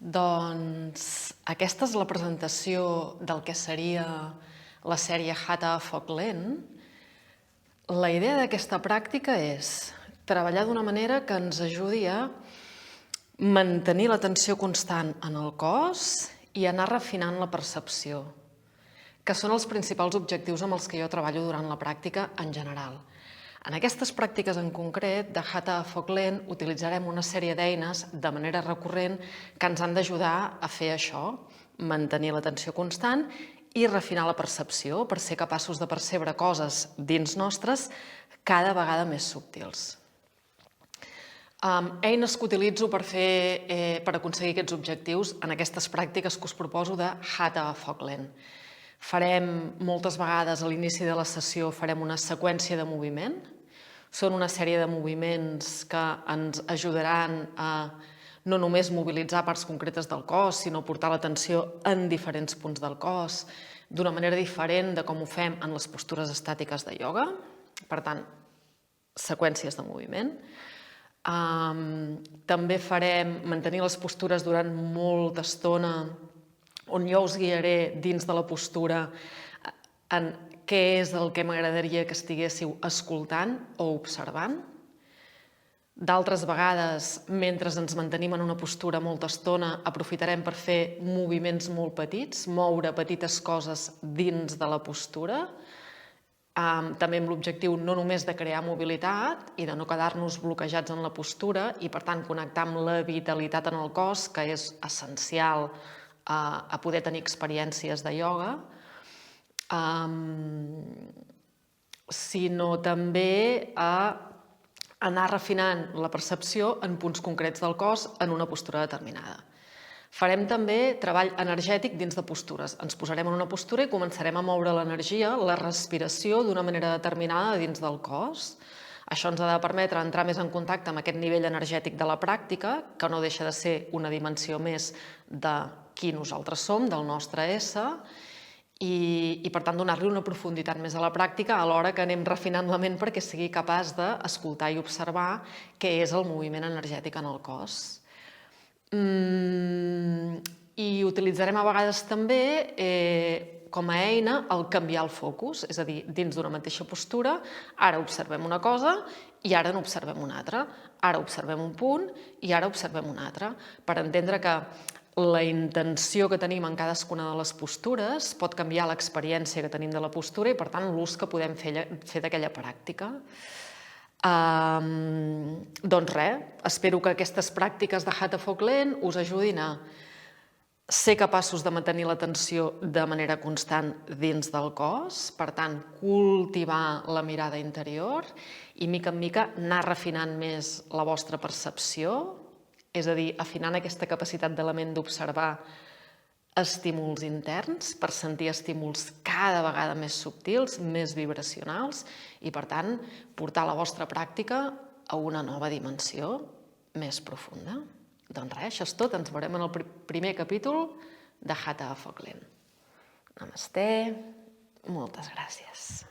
Doncs aquesta és la presentació del que seria la sèrie Hatha a foc lent. La idea d'aquesta pràctica és treballar d'una manera que ens ajudi a mantenir l'atenció constant en el cos i anar refinant la percepció, que són els principals objectius amb els que jo treballo durant la pràctica en general. En aquestes pràctiques en concret, de Hatha a foc lent, utilitzarem una sèrie d'eines de manera recurrent que ens han d'ajudar a fer això, mantenir l'atenció constant i refinar la percepció per ser capaços de percebre coses dins nostres cada vegada més subtils. Eines que utilitzo per aconseguir aquests objectius en aquestes pràctiques que us proposo de Hatha a foc lent. Farem moltes vegades a l'inici de la sessió una seqüència de moviment. Són una sèrie de moviments que ens ajudaran a no només mobilitzar parts concretes del cos, sinó portar l'atenció en diferents punts del cos d'una manera diferent de com ho fem en les postures estàtiques de ioga. Per tant, seqüències de moviment. També farem mantenir les postures durant molta estona, on jo us guiaré dins de la postura en què és el que m'agradaria que estiguéssiu escoltant o observant. D'altres vegades, mentre ens mantenim en una postura molta estona, aprofitarem per fer moviments molt petits, moure petites coses dins de la postura, també amb l'objectiu no només de crear mobilitat i de no quedar-nos bloquejats en la postura i, per tant, connectar amb la vitalitat en el cos, que és essencial a poder tenir experiències de ioga, sinó també a anar refinant la percepció en punts concrets del cos en una postura determinada. Farem també treball energètic dins de postures. Ens posarem en una postura i començarem a moure l'energia, la respiració d'una manera determinada dins del cos. Això ens ha de permetre entrar més en contacte amb aquest nivell energètic de la pràctica, que no deixa de ser una dimensió més de qui nosaltres som, del nostre ésser, i per tant donar-li una profunditat més a la pràctica alhora que anem refinant la ment perquè sigui capaç d'escoltar i observar què és el moviment energètic en el cos. I utilitzarem a vegades també com a eina el canviar el focus, és a dir, dins d'una mateixa postura, ara observem una cosa i ara n'observem una altra, ara observem un punt i ara observem un altre, per entendre que la intenció que tenim en cadascuna de les postures pot canviar l'experiència que tenim de la postura i, per tant, l'ús que podem fer d'aquella pràctica. Doncs res, espero que aquestes pràctiques de Hatha a foc lent us ajudin a ser capaços de mantenir l'atenció de manera constant dins del cos, per tant, cultivar la mirada interior i, mica en mica, anar refinant més la vostra percepció, és a dir, afinant aquesta capacitat de la ment d'observar estímuls interns per sentir estímuls cada vegada més subtils, més vibracionals i, per tant, portar la vostra pràctica a una nova dimensió més profunda. Doncs res, això és tot. Ens veurem en el primer capítol de Hatha a foc lent. Namasté, moltes gràcies.